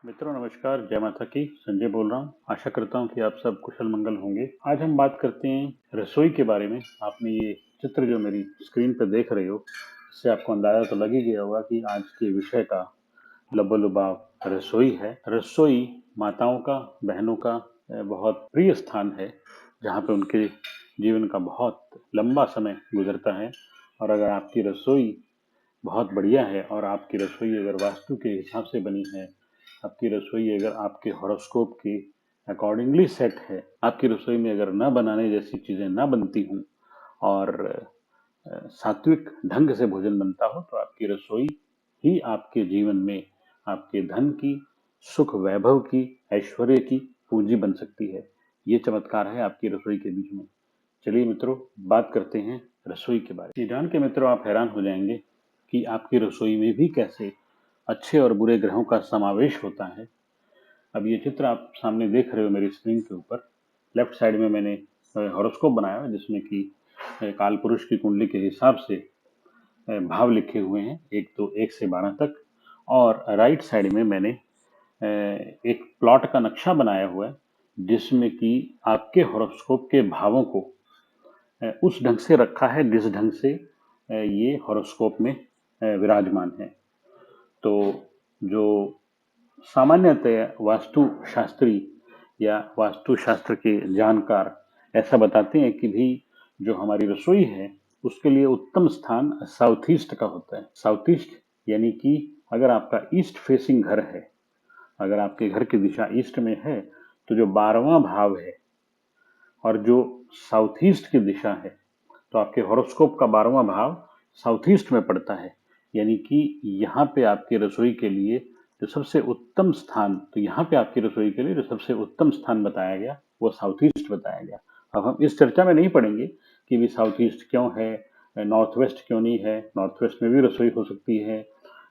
मित्रों नमस्कार, जय माता की। संजय बोल रहा हूँ। आशा करता हूँ कि आप सब कुशल मंगल होंगे। आज हम बात करते हैं रसोई के बारे में। आपने ये चित्र जो मेरी स्क्रीन पर देख रहे हो, इससे आपको अंदाजा तो लग ही गया होगा कि आज के विषय का लबोलुबाव रसोई है। रसोई माताओं का, बहनों का बहुत प्रिय स्थान है, जहाँ पे उनके जीवन का बहुत लंबा समय गुजरता है। और अगर आपकी रसोई बहुत बढ़िया है और आपकी रसोई अगर वास्तु के हिसाब से बनी है, आपकी रसोई अगर आपके हॉरोस्कोप के अकॉर्डिंगली सेट है, आपकी रसोई में अगर न बनाने जैसी चीजें ना बनती हों और सात्विक ढंग से भोजन बनता हो, तो आपकी रसोई ही आपके जीवन में आपके धन की, सुख वैभव की, ऐश्वर्य की पूंजी बन सकती है। ये चमत्कार है आपकी रसोई के बीच में। चलिए मित्रों, बात करते हैं रसोई के बारे में। ये जान के मित्रों आप हैरान हो जाएंगे कि आपकी रसोई में भी कैसे अच्छे और बुरे ग्रहों का समावेश होता है। अब ये चित्र आप सामने देख रहे हो मेरी स्क्रीन के ऊपर। लेफ्ट साइड में मैंने हॉरोस्कोप बनाया है, जिसमें कि काल पुरुष की कुंडली के हिसाब से भाव लिखे हुए हैं, 1 से 12 तक। और राइट साइड में मैंने एक प्लॉट का नक्शा बनाया हुआ है, जिसमें कि आपके हॉरोस्कोप के भावों को उस ढंग से रखा है जिस ढंग से ये हॉरोस्कोप में विराजमान है। तो जो सामान्यतः वास्तुशास्त्री या वास्तुशास्त्र के जानकार ऐसा बताते हैं कि भी जो हमारी रसोई है, उसके लिए उत्तम स्थान साउथ ईस्ट का होता है। साउथ ईस्ट यानी कि अगर आपका ईस्ट फेसिंग घर है, अगर आपके घर की दिशा ईस्ट में है, तो जो 12वां भाव है और जो साउथ ईस्ट की दिशा है, तो आपके हॉरोस्कोप का 12वां भाव साउथ ईस्ट में पड़ता है। यानी कि यहाँ पे आपकी रसोई के लिए जो सबसे उत्तम स्थान, तो यहाँ पे आपकी रसोई के लिए जो सबसे उत्तम स्थान बताया गया वो साउथ ईस्ट बताया गया। अब हम इस चर्चा में नहीं पड़ेंगे कि भी साउथ ईस्ट क्यों है, नॉर्थ वेस्ट क्यों नहीं है। नॉर्थ वेस्ट में भी रसोई हो सकती है,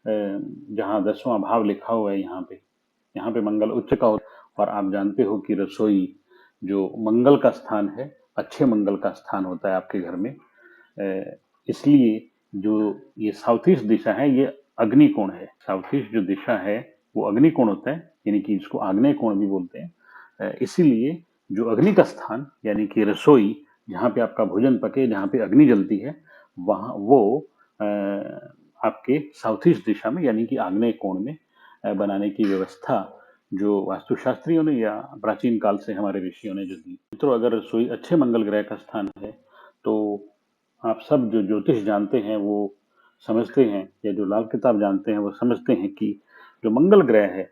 जहाँ 10वां भाव लिखा हुआ है। यहाँ पे मंगल उच्च का हो, और आप जानते हो कि रसोई जो मंगल का स्थान है, अच्छे मंगल का स्थान होता है आपके घर में। इसलिए जो ये साउथ ईस्ट दिशा है, ये अग्नि कोण है। साउथ ईस्ट जो दिशा है वो अग्नि कोण होता है, यानी कि इसको आग्नेय कोण भी बोलते हैं। इसीलिए जो अग्नि का स्थान यानी कि रसोई, जहाँ पे आपका भोजन पके, जहाँ पे अग्नि जलती है, वहाँ वो आपके साउथ ईस्ट दिशा में यानी कि आग्नेय कोण में बनाने की व्यवस्था जो वास्तुशास्त्रियों ने या प्राचीन काल से हमारे ऋषियों ने जो दी। मित्रों, अगर रसोई अच्छे मंगल ग्रह का स्थान है, तो आप सब जो ज्योतिष जानते हैं वो समझते हैं, या जो लाल किताब जानते हैं वो समझते हैं कि जो मंगल ग्रह है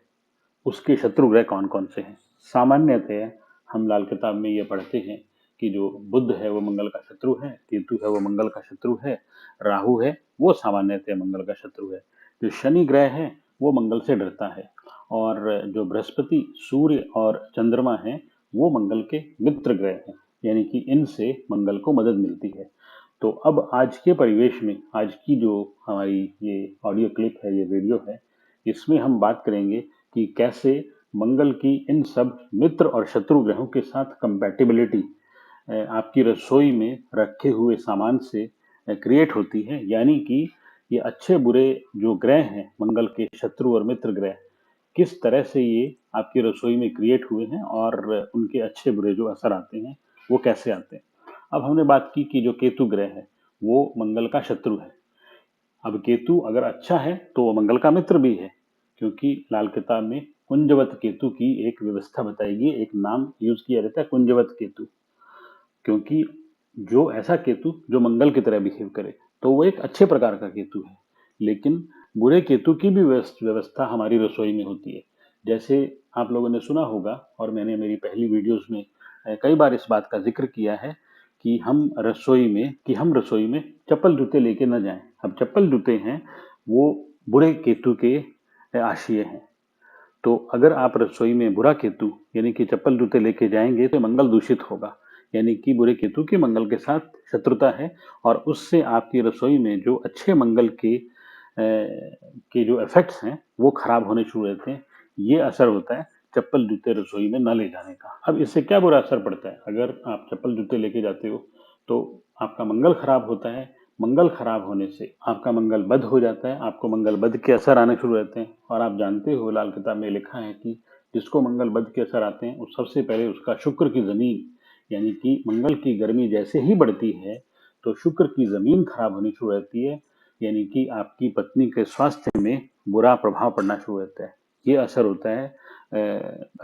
उसके शत्रु ग्रह कौन कौन से हैं। सामान्यतः हम लाल किताब में ये पढ़ते हैं कि जो बुध है वो मंगल का शत्रु है, केतु है वो मंगल का शत्रु है, राहु है वो सामान्यतः मंगल का शत्रु है, जो शनि ग्रह है वो मंगल से डरता है, और जो बृहस्पति, सूर्य और चंद्रमा है वो मंगल के मित्र ग्रह हैं, यानी कि इनसे मंगल को मदद मिलती है। तो अब आज के परिवेश में, आज की जो हमारी ये ऑडियो क्लिप है, ये वीडियो है, इसमें हम बात करेंगे कि कैसे मंगल की इन सब मित्र और शत्रु ग्रहों के साथ कंपैटिबिलिटी आपकी रसोई में रखे हुए सामान से क्रिएट होती है। यानी कि ये अच्छे बुरे जो ग्रह हैं, मंगल के शत्रु और मित्र ग्रह, किस तरह से ये आपकी रसोई में क्रिएट हुए हैं और उनके अच्छे बुरे जो असर आते हैं वो कैसे आते हैं। अब हमने बात की कि जो केतु ग्रह है वो मंगल का शत्रु है। अब केतु अगर अच्छा है तो वो मंगल का मित्र भी है, क्योंकि लाल किताब में कुंजवत केतु की एक व्यवस्था बताएगी, एक नाम यूज किया जाता है कुंजवत केतु, क्योंकि जो ऐसा केतु जो मंगल की तरह बिहेव करे तो वो एक अच्छे प्रकार का केतु है। लेकिन बुरे केतु की भी व्यवस्था हमारी रसोई में होती है। जैसे आप लोगों ने सुना होगा, और मैंने मेरी पहली वीडियोस में कई बार इस बात का जिक्र किया है कि हम रसोई में चप्पल जूते लेके न जाएं। अब चप्पल जूते हैं वो बुरे केतु के आशिय हैं। तो अगर आप रसोई में बुरा केतु यानी कि चप्पल जूते लेके जाएंगे तो मंगल दूषित होगा, यानी कि बुरे केतु की मंगल के साथ शत्रुता है, और उससे आपकी रसोई में जो अच्छे मंगल के जो इफेक्ट्स हैं वो खराब होने शुरू होते हैं। ये असर होता है चप्पल जूते रसोई में न ले जाने का। अब इससे क्या बुरा असर पड़ता है, अगर आप चप्पल जूते लेके जाते हो तो आपका मंगल खराब होता है, मंगल खराब होने से आपका मंगल बद हो जाता है, आपको मंगल बद के असर आने शुरू रहते हैं। और आप जानते हो लाल किताब में लिखा है कि जिसको मंगल बद के असर आते हैं, उस सबसे पहले उसका शुक्र की जमीन, यानी कि मंगल की गर्मी जैसे ही बढ़ती है तो शुक्र की जमीन खराब होनी शुरू रहती है, यानी कि आपकी पत्नी के स्वास्थ्य में बुरा प्रभाव पड़ना शुरू रहता है। ये असर होता है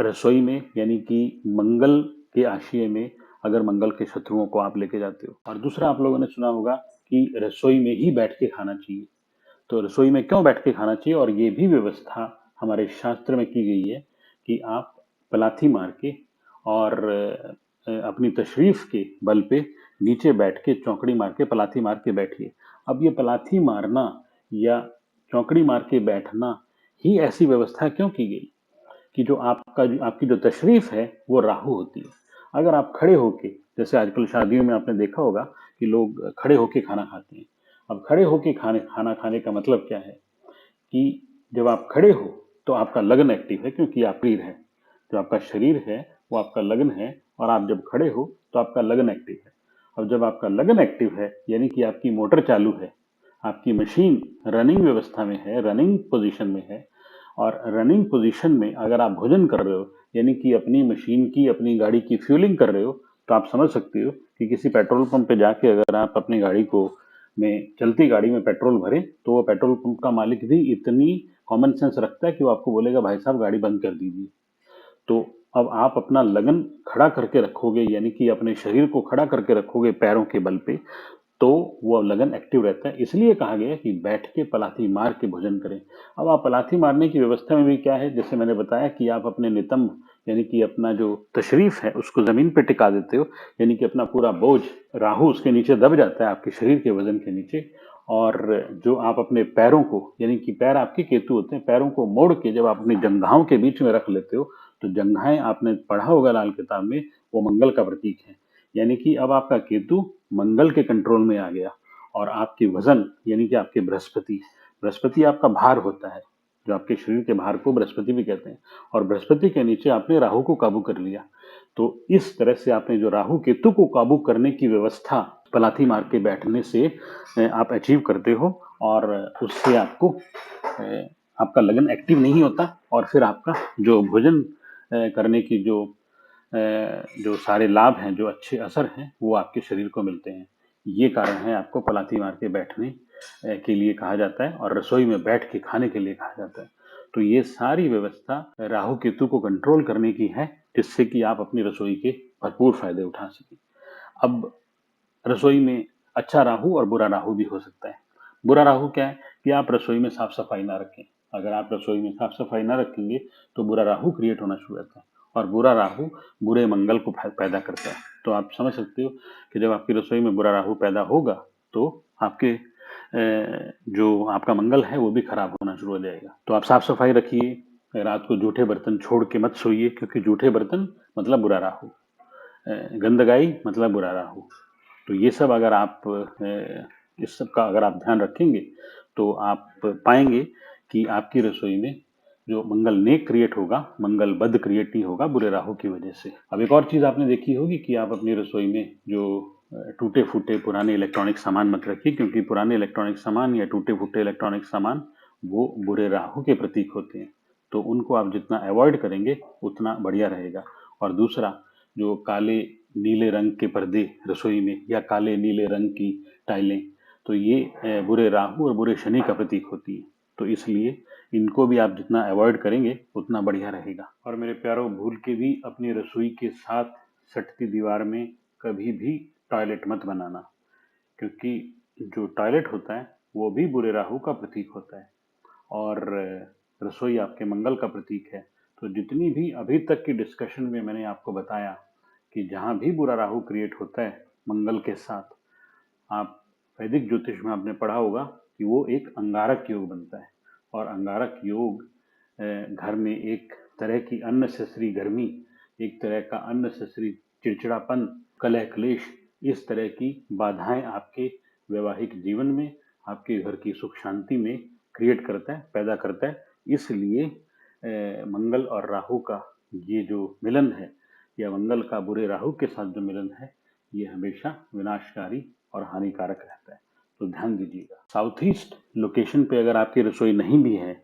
रसोई में, यानी कि मंगल के आशय में अगर मंगल के शत्रुओं को आप लेके जाते हो। और दूसरा, आप लोगों ने सुना होगा कि रसोई में ही बैठ के खाना चाहिए। तो रसोई में क्यों बैठ के खाना चाहिए, और ये भी व्यवस्था हमारे शास्त्र में की गई है कि आप पलाथी मार के और अपनी तशरीफ के बल पे नीचे बैठ के चौकड़ी मार के पलाथी मार के बैठिए। अब ये पलाथी मारना या चौकड़ी मार के बैठना ही ऐसी व्यवस्था क्यों की गई कि जो आपकी जो तशरीफ है वो राहु होती है। अगर आप खड़े होके, जैसे आजकल शादियों में आपने देखा होगा कि लोग खड़े होके खाना खाते हैं। अब खड़े होके खाना खाने का मतलब क्या है कि जब आप खड़े हो तो आपका लगन एक्टिव है, क्योंकि आप शरीर है, जो आपका शरीर है वो आपका लगन है, और आप जब खड़े हो तो आपका लगन एक्टिव है। अब जब आपका लगन एक्टिव है, यानी कि आपकी मोटर चालू है, आपकी मशीन रनिंग व्यवस्था में है, रनिंग पोजीशन में है, और रनिंग पोजीशन में अगर आप भोजन कर रहे हो, यानी कि अपनी मशीन की, अपनी गाड़ी की फ्यूलिंग कर रहे हो, तो आप समझ सकते हो कि किसी पेट्रोल पंप पे जाके अगर आप अपनी गाड़ी को में चलती गाड़ी में पेट्रोल भरें, तो वो पेट्रोल पंप का मालिक भी इतनी कॉमन सेंस रखता है कि वो आपको बोलेगा भाई साहब गाड़ी बंद कर दीजिए। तो अब आप अपना लगन खड़ा करके रखोगे, यानी कि अपने शरीर को खड़ा करके रखोगे पैरों के बल पे, तो वो लगन एक्टिव रहता है। इसलिए कहा गया कि बैठ के पलाथी मार के भोजन करें। अब आप पलाथी मारने की व्यवस्था में भी क्या है, जैसे मैंने बताया कि आप अपने नितंब, यानी कि अपना जो तशरीफ है उसको जमीन पे टिका देते हो, यानी कि अपना पूरा बोझ, राहु उसके नीचे दब जाता है आपके शरीर के वजन के नीचे। और जो आप अपने पैरों को, यानी कि पैर आपके केतु होते हैं, पैरों को मोड़ के जब आप अपनी जंघाओं के बीच में रख लेते हो, तो जंघाएं आपने पढ़ा होगा लाल किताब में, वो मंगल का प्रतीक है। यानी कि अब आपका केतु मंगल के कंट्रोल में आ गया, और आपके वजन, यानी कि आपके बृहस्पति, बृहस्पति आपका भार होता है, जो आपके शरीर के भार को बृहस्पति भी कहते हैं, और बृहस्पति के नीचे आपने राहु को काबू कर लिया। तो इस तरह से आपने जो राहु केतु को काबू करने की व्यवस्था पलाथी मार के बैठने से आप अचीव करते हो, और उससे आपको आपका लगन एक्टिव नहीं होता, और फिर आपका जो भोजन करने की जो सारे लाभ हैं, जो अच्छे असर हैं, वो आपके शरीर को मिलते हैं। ये कारण है आपको पलाथी मार के बैठने के लिए कहा जाता है, और रसोई में बैठ के खाने के लिए कहा जाता है। तो ये सारी व्यवस्था राहु केतु को कंट्रोल करने की है, जिससे कि आप अपनी रसोई के भरपूर फायदे उठा सकें। अब रसोई में अच्छा राहु और बुरा राहु भी हो सकता है। बुरा राहु क्या है कि आप रसोई में साफ सफाई ना रखें। अगर आप रसोई में साफ सफाई ना रखेंगे तो बुरा राहु क्रिएट होना शुरू होता है, और बुरा राहु बुरे मंगल को पैदा करता है। तो आप समझ सकते हो कि जब आपकी रसोई में बुरा राहु पैदा होगा तो आपके जो आपका मंगल है वो भी खराब होना शुरू हो जाएगा। तो आप साफ सफाई रखिए, रात को जूठे बर्तन छोड़ के मत सोइए, क्योंकि जूठे बर्तन मतलब बुरा राहु, गंदगाई मतलब बुरा राहु। तो ये सब अगर आप इस सब का अगर आप ध्यान रखेंगे तो आप पाएंगे कि आपकी रसोई में जो मंगल नेक क्रिएट होगा, मंगल बद क्रिएट नहीं होगा बुरे राहु की वजह से। अब एक और चीज आपने देखी होगी कि आप अपनी रसोई में जो टूटे फूटे पुराने इलेक्ट्रॉनिक सामान मत रखिए, क्योंकि पुराने इलेक्ट्रॉनिक सामान या टूटे फूटे इलेक्ट्रॉनिक सामान वो बुरे राहु के प्रतीक होते हैं। तो उनको आप जितना अवॉइड करेंगे उतना बढ़िया रहेगा। और दूसरा, जो काले नीले रंग के पर्दे रसोई में, या काले नीले रंग की टाइलें, तो ये बुरे राहु और बुरे शनि का प्रतीक होती है। तो इसलिए इनको भी आप जितना अवॉइड करेंगे उतना बढ़िया रहेगा। और मेरे प्यारों, भूल के भी अपनी रसोई के साथ सटती दीवार में कभी भी टॉयलेट मत बनाना, क्योंकि जो टॉयलेट होता है वो भी बुरे राहु का प्रतीक होता है, और रसोई आपके मंगल का प्रतीक है। तो जितनी भी अभी तक की डिस्कशन में मैंने आपको बताया कि जहां भी बुरा राहु क्रिएट होता है मंगल के साथ, आप वैदिक ज्योतिष में आपने पढ़ा होगा कि वो एक अंगारक योग बनता है, और अंगारक योग घर में एक तरह की अननेसेसरी गर्मी, एक तरह का अननेसेसरी चिड़चिड़ापन, कलह क्लेश, इस तरह की बाधाएं आपके वैवाहिक जीवन में, आपके घर की सुख शांति में क्रिएट करता है, पैदा करता है। इसलिए मंगल और राहु का ये जो मिलन है, या मंगल का बुरे राहु के साथ जो मिलन है, ये हमेशा विनाशकारी और हानिकारक रहता है। तो ध्यान दीजिएगा। साउथ ईस्ट लोकेशन पे अगर आपकी रसोई नहीं भी है,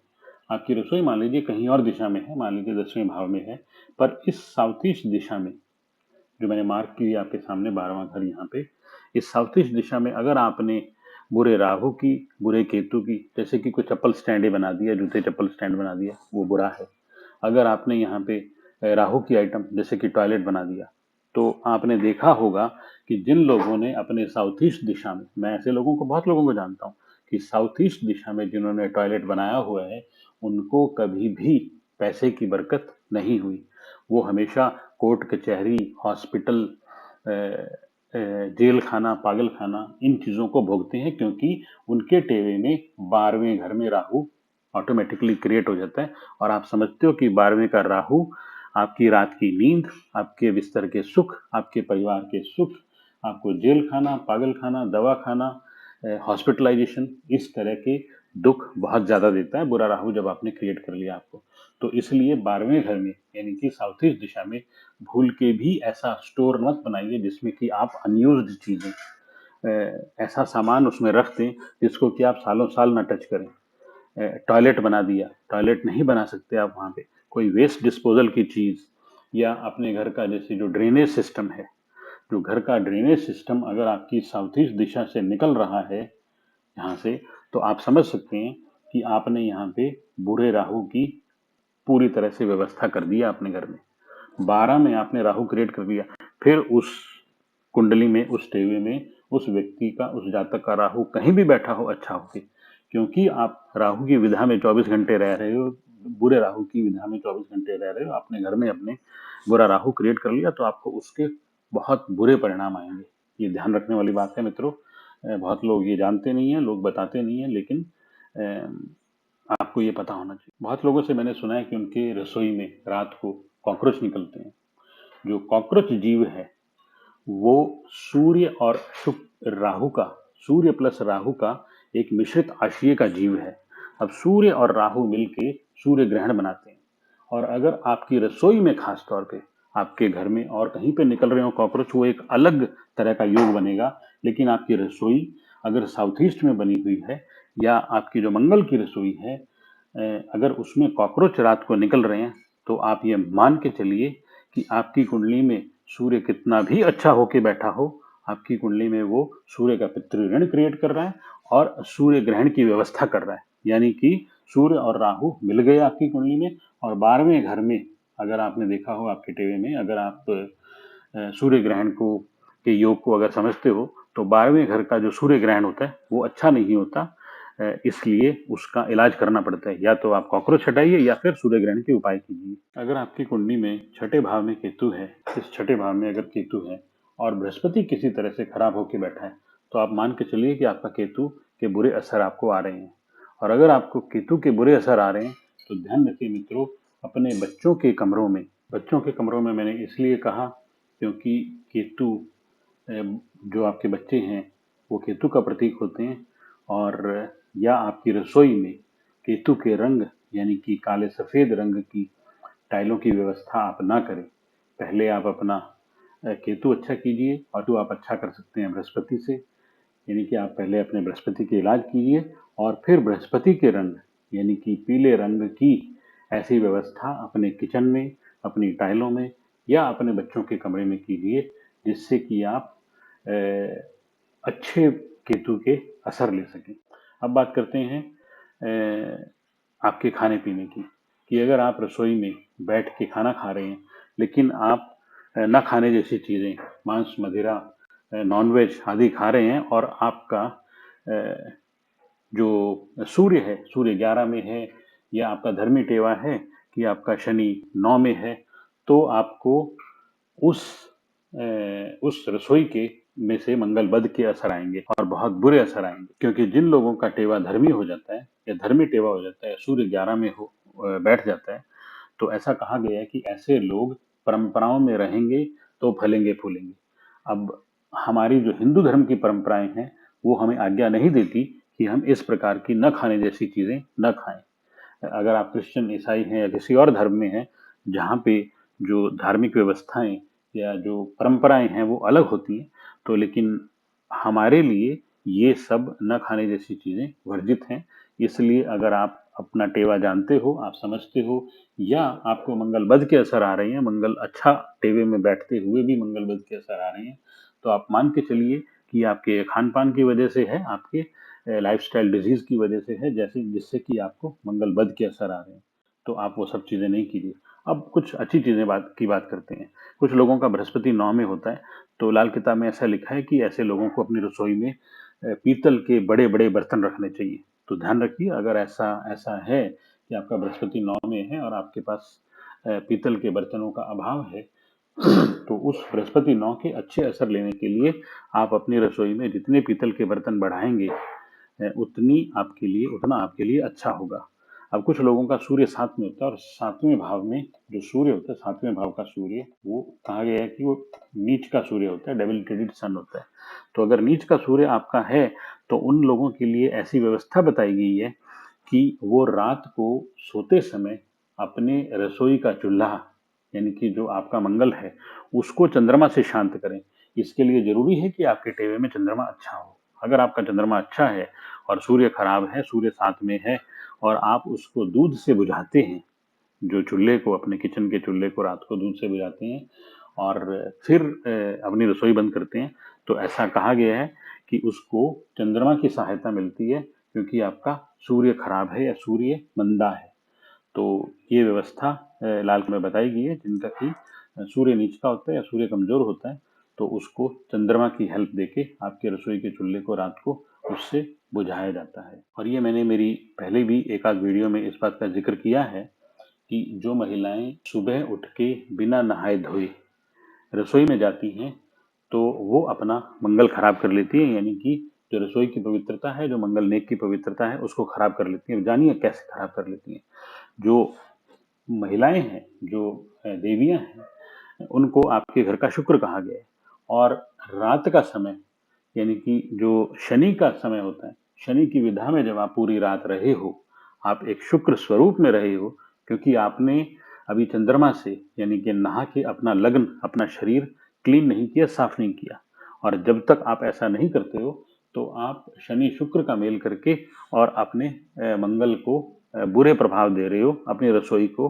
आपकी रसोई मान लीजिए कहीं और दिशा में है, मान लीजिए 10वें भाव में है, पर इस साउथ ईस्ट दिशा में जो मैंने मार्क की आपके सामने 12वां घर यहाँ पे, इस साउथ ईस्ट दिशा में अगर आपने बुरे राहु की, बुरे केतु की, जैसे कि कोई चप्पल स्टैंड ही बना दिया, जूते चप्पल स्टैंड बना दिया, वो बुरा है। अगर आपने यहाँ पे राहु की आइटम जैसे कि टॉयलेट बना दिया, तो आपने देखा होगा कि जिन लोगों ने अपने साउथ ईस्ट दिशा में, मैं ऐसे लोगों को, बहुत लोगों को जानता हूँ कि साउथ ईस्ट दिशा में जिन्होंने टॉयलेट बनाया हुआ है, उनको कभी भी पैसे की बरकत नहीं हुई। वो हमेशा कोर्ट कचहरी, हॉस्पिटल, जेल खाना, पागल खाना, इन चीजों को भोगते हैं, क्योंकि उनके टेवे में 12वें घर में राहु ऑटोमेटिकली क्रिएट हो जाता है। और आप समझते हो कि 12वें का राहु आपकी रात की नींद, आपके बिस्तर के सुख, आपके परिवार के सुख, आपको जेल खाना, पागल खाना, दवा खाना, हॉस्पिटलाइजेशन, इस तरह के दुख बहुत ज्यादा देता है बुरा राहु जब आपने क्रिएट कर लिया आपको। तो इसलिए 12वें घर में यानी कि साउथ ईस्ट दिशा में भूल के भी ऐसा स्टोर मत बनाइए जिसमें कि आप अनयूज्ड चीजें, ऐसा सामान उसमें रख दें जिसको कि आप सालों साल ना टच करें। टॉयलेट बना दिया, टॉयलेट नहीं बना सकते आप वहां पे, कोई वेस्ट डिस्पोजल की चीज, या अपने घर का जैसे जो ड्रेनेज सिस्टम है, जो घर का ड्रेनेज सिस्टम अगर आपकी साउथ ईस्ट दिशा से निकल रहा है यहाँ से, तो आप समझ सकते हैं कि आपने यहाँ पे बुरे राहु की पूरी तरह से व्यवस्था कर दिया अपने घर में। 12 में आपने राहु क्रिएट कर दिया, फिर उस कुंडली में, उस टेवे में, उस व्यक्ति का, उस जातक का राहु कहीं भी बैठा हो अच्छा होके, क्योंकि आप राहु की विधा में 24 घंटे रह रहे हो, बुरे राहु की विधा में 24 घंटे रह रहे हो, अपने घर में अपने बुरा राहु क्रिएट कर लिया, तो आपको उसके बहुत बुरे परिणाम आएंगे। ये ध्यान रखने वाली बात है मित्रों। बहुत लोग ये जानते नहीं है, लोग बताते नहीं है, लेकिन आपको ये पता होना चाहिए। बहुत लोगों से मैंने सुना है कि उनके रसोई में रात को कॉकरोच निकलते हैं। जो कॉकरोच जीव है वो सूर्य और शुक्र, राहु का, सूर्य प्लस राहु का एक मिश्रित आशय का जीव है। अब सूर्य और राहु मिलके सूर्य ग्रहण बनाते हैं, और अगर आपकी रसोई में खास तौर पे, आपके घर में और कहीं पे निकल रहे हो कॉकरोच, वो एक अलग तरह का योग बनेगा। लेकिन आपकी रसोई अगर साउथ ईस्ट में बनी हुई है, या आपकी जो मंगल की रसोई है, अगर उसमें कॉकरोच रात को निकल रहे हैं, तो आप ये मान के चलिए कि आपकी कुंडली में सूर्य कितना भी अच्छा होके बैठा हो, आपकी कुंडली में वो सूर्य का पितृ ऋण क्रिएट कर रहा है और सूर्य ग्रहण की व्यवस्था कर रहा है। यानी कि सूर्य और राहु मिल गए आपकी कुंडली में। और 12वें घर में अगर आपने देखा हो आपके टेवे में, अगर आप सूर्य ग्रहण को, के योग को अगर समझते हो, तो 12वें घर का जो सूर्य ग्रहण होता है वो अच्छा नहीं होता। इसलिए उसका इलाज करना पड़ता है। या तो आप कॉकरोच हटाइए या फिर सूर्य ग्रहण के उपाय कीजिए। अगर आपकी कुंडली में छठे भाव में केतु है, इस छठे भाव में अगर केतु है और बृहस्पति किसी तरह से खराब होकर बैठा है, तो आप मान के चलिए कि आपका केतु के बुरे असर आपको आ रहे हैं। और अगर आपको केतु के बुरे असर आ रहे हैं, तो ध्यान रखिए मित्रों, अपने बच्चों के कमरों में, बच्चों के कमरों में मैंने इसलिए कहा क्योंकि केतु, जो आपके बच्चे हैं वो केतु का प्रतीक होते हैं। और या आपकी रसोई में केतु के रंग यानी कि काले सफेद रंग की टाइलों की व्यवस्था आप ना करें। पहले आप अपना केतु अच्छा कीजिए, और तो आप अच्छा कर सकते हैं बृहस्पति से। यानी कि आप पहले अपने बृहस्पति के इलाज कीजिए, और फिर बृहस्पति के रंग यानी कि पीले रंग की ऐसी व्यवस्था अपने किचन में, अपनी टाइलों में, या अपने बच्चों के कमरे में कीजिए, जिससे कि आप अच्छे केतु के असर ले सकें। अब बात करते हैं आपके खाने पीने की, कि अगर आप रसोई में बैठ के खाना खा रहे हैं, लेकिन आप न खाने जैसी चीजें, मांस, मदिरा, नॉनवेज आदि खा रहे हैं, और आपका जो सूर्य है, सूर्य 11 में है, या आपका धर्मी टेवा है कि आपका शनि 9 में है, तो आपको उस उस रसोई के में से मंगल बद के असर आएंगे, और बहुत बुरे असर आएंगे। क्योंकि जिन लोगों का टेवा धर्मी हो जाता है या धर्मी टेवा हो जाता है, सूर्य 11 में हो बैठ जाता है, तो ऐसा कहा गया है कि ऐसे लोग परंपराओं में रहेंगे तो फलेंगे फूलेंगे। अब हमारी जो हिंदू धर्म की परंपराएं हैं, वो हमें आज्ञा नहीं देती कि हम इस प्रकार की न खाने जैसी चीजें न खाएं। अगर आप क्रिश्चियन, ईसाई हैं या किसी और धर्म में हैं, जहाँ पे जो धार्मिक व्यवस्थाएं या जो परंपराएं हैं वो अलग होती हैं, तो लेकिन हमारे लिए ये सब न खाने जैसी चीजें वर्जित हैं। इसलिए अगर आप अपना टेवा जानते हो, आप समझते हो, या आपको मंगल बद के असर आ रहे हैं, मंगल अच्छा टेवे में बैठते हुए भी मंगल बद के असर आ रहे हैं, तो आप मान के चलिए कि आपके खान पान की वजह से है, आपके लाइफस्टाइल डिजीज की वजह से है, जैसे जिससे कि आपको मंगल बद के असर आ रहे हैं। तो आप वो सब चीजें नहीं कीजिए। अब कुछ अच्छी चीजें बात करते हैं। कुछ लोगों का बृहस्पति 9 में होता है, तो लाल किताब में ऐसा लिखा है कि ऐसे लोगों को अपनी रसोई में पीतल के बड़े बड़े बर्तन रखने चाहिए। तो ध्यान रखिए, अगर ऐसा ऐसा है कि आपका बृहस्पति 9 में है और आपके पास पीतल के बर्तनों का अभाव है, तो उस बृहस्पति 9 के अच्छे असर लेने के लिए आप अपनी रसोई में जितने पीतल के बर्तन बढ़ाएंगे, उतना आपके लिए अच्छा होगा। अब कुछ लोगों का सूर्य 7 में होता है, और 7वें भाव में जो सूर्य होता है, 7वें भाव का सूर्य, वो कहा गया है कि वो नीच का सूर्य होता है, डेबिलिटेटेड सन होता है। तो अगर नीच का सूर्य आपका है, तो उन लोगों के लिए ऐसी व्यवस्था बताई गई है कि वो रात को सोते समय अपने रसोई का चूल्हा, यानी कि जो आपका मंगल है, उसको चंद्रमा से शांत करें। इसके लिए जरूरी है कि आपके टेवे में चंद्रमा अच्छा हो। अगर आपका चंद्रमा अच्छा है और सूर्य खराब है, सूर्य 7 में है, और आप उसको दूध से बुझाते हैं, जो चूल्हे को, अपने किचन के चूल्हे को रात को दूध से बुझाते हैं और फिर अपनी रसोई बंद करते हैं, तो ऐसा कहा गया है कि उसको चंद्रमा की सहायता मिलती है, क्योंकि आपका सूर्य खराब है या सूर्य मंदा है। तो ये व्यवस्था लाल में बताई गई है, जिनका कि सूर्य नीच का होता है या सूर्य कमजोर होता है, तो उसको चंद्रमा की हेल्प देके आपके रसोई के चूल्हे को रात को उससे बुझाया जाता है। और ये मैंने मेरी पहले भी एक आध वीडियो में इस बात का जिक्र किया है कि जो महिलाएं सुबह उठ के बिना नहाए धोए रसोई में जाती हैं, तो वो अपना मंगल खराब कर लेती है, यानी कि जो रसोई की पवित्रता है, जो मंगल नेक की पवित्रता है, उसको खराब कर लेती है। जानिए कैसे खराब कर लेती हैं। जो महिलाएं हैं, जो देवियां हैं, उनको आपके घर का शुक्र कहा गया है। और रात का समय, यानी कि जो शनि का समय होता है, शनि की विधा में जब आप पूरी रात रहे हो, आप एक शुक्र स्वरूप में रहे हो, क्योंकि आपने अभी चंद्रमा से, यानी कि नहा के अपना लग्न, अपना शरीर क्लीन नहीं किया, साफ नहीं किया। और जब तक आप ऐसा नहीं करते हो, तो आप शनि शुक्र का मेल करके और अपने मंगल को बुरे प्रभाव दे रहे हो, अपनी रसोई को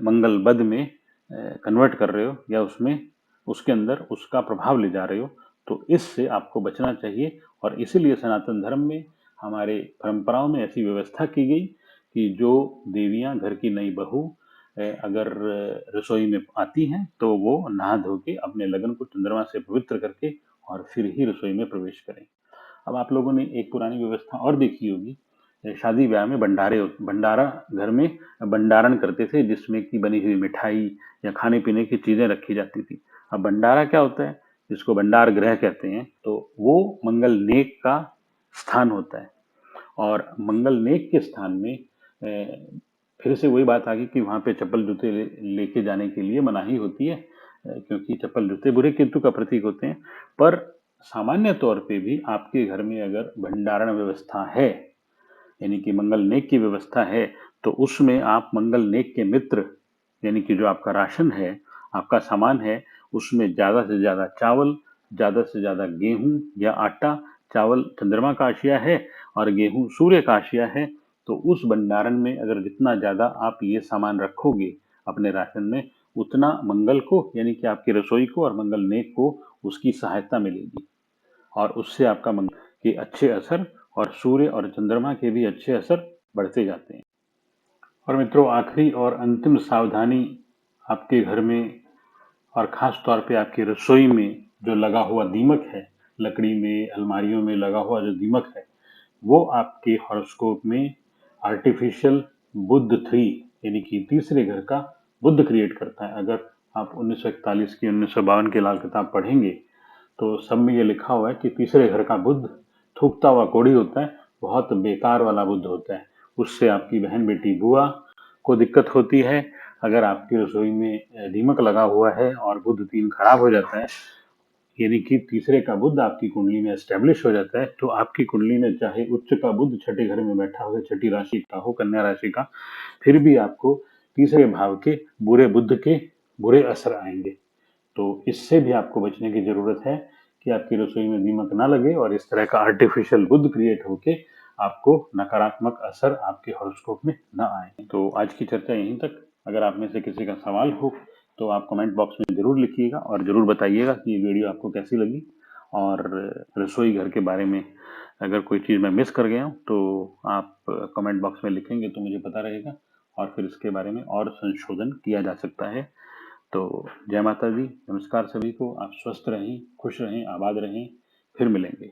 मंगल बद में कन्वर्ट कर रहे हो, या उसमें, उसके अंदर उसका प्रभाव ले जा रहे हो। तो इससे आपको बचना चाहिए। और इसीलिए सनातन धर्म में, हमारे परंपराओं में ऐसी व्यवस्था की गई कि जो देवियां, घर की नई बहू अगर रसोई में आती हैं, तो वो नहा धो के अपने लगन को चंद्रमा से पवित्र करके और फिर ही रसोई में प्रवेश करें। अब आप लोगों ने एक पुरानी व्यवस्था और देखी होगी, शादी ब्याह में भंडारा, घर में भंडारण करते थे, जिसमें की बनी हुई मिठाई या खाने पीने की चीजें रखी जाती थी। अब भंडारा क्या होता है, जिसको भंडार गृह कहते हैं, तो वो मंगल नेक का स्थान होता है। और मंगल नेक के स्थान में फिर से वही बात आ गई कि वहां पे चप्पल जूते लेके जाने के लिए मनाही होती है, क्योंकि चप्पल जूते बुरे केतु का प्रतीक होते हैं। पर सामान्य तौर पे भी आपके घर में अगर भंडारण व्यवस्था है, यानी कि मंगल नेक की व्यवस्था है, तो उसमें आप मंगल नेक के मित्र, यानी कि जो आपका राशन है, आपका सामान है, उसमें ज्यादा से ज्यादा चावल, ज्यादा से ज्यादा गेहूं या आटा, चावल चंद्रमा का आशिया है और गेहूं सूर्य का आशिया है, तो उस भंडारण में अगर जितना ज्यादा आप ये सामान रखोगे अपने राशन में, उतना मंगल को, यानी कि आपकी रसोई को और मंगल नेक को उसकी सहायता मिलेगी, और उससे आपका मंगल के अच्छे असर और सूर्य और चंद्रमा के भी अच्छे असर बढ़ते जाते हैं। और मित्रों, आखिरी और अंतिम सावधानी, आपके घर में और खास तौर पे आपकी रसोई में जो लगा हुआ दीमक है, लकड़ी में, अलमारियों में लगा हुआ जो दीमक है, वो आपके हॉरोस्कोप में आर्टिफिशियल बुध 3, यानी कि तीसरे घर का बुध क्रिएट करता है। अगर आप 1941 की, 1952 की लाल किताब पढ़ेंगे, तो सब में ये लिखा हुआ है कि तीसरे घर का बुध थूकता हुआ कोढ़ी होता है, बहुत बेकार वाला बुध होता है। उससे आपकी बहन, बेटी, बुआ को दिक्कत होती है। अगर आपकी रसोई में दीमक लगा हुआ है और बुध 3 खराब हो जाता है, यानी कि तीसरे का बुध आपकी कुंडली में एस्टेब्लिश हो जाता है, तो आपकी कुंडली में चाहे उच्च का बुध छठे घर में बैठा हो, छठी राशि का हो, कन्या राशि का, फिर भी आपको तीसरे भाव के बुरे बुध के बुरे असर आएंगे। तो इससे भी आपको बचने की जरूरत है कि आपकी रसोई में दीमक ना लगे और इस तरह का आर्टिफिशियल बुद्ध क्रिएट होके आपको नकारात्मक असर आपके हॉरोस्कोप में ना आए। तो आज की चर्चा यहीं तक। अगर आप में से किसी का सवाल हो तो आप कमेंट बॉक्स में जरूर लिखिएगा और जरूर बताइएगा कि ये वीडियो आपको कैसी लगी। और रसोई घर के बारे में अगर कोई चीज़ मैं मिस कर गया हूँ तो आप कमेंट बॉक्स में लिखेंगे तो मुझे पता रहेगा और फिर इसके बारे में और संशोधन किया जा सकता है। तो जय माता दी, नमस्कार सभी को। आप स्वस्थ रहें, खुश रहें, आबाद रहें। फिर मिलेंगे।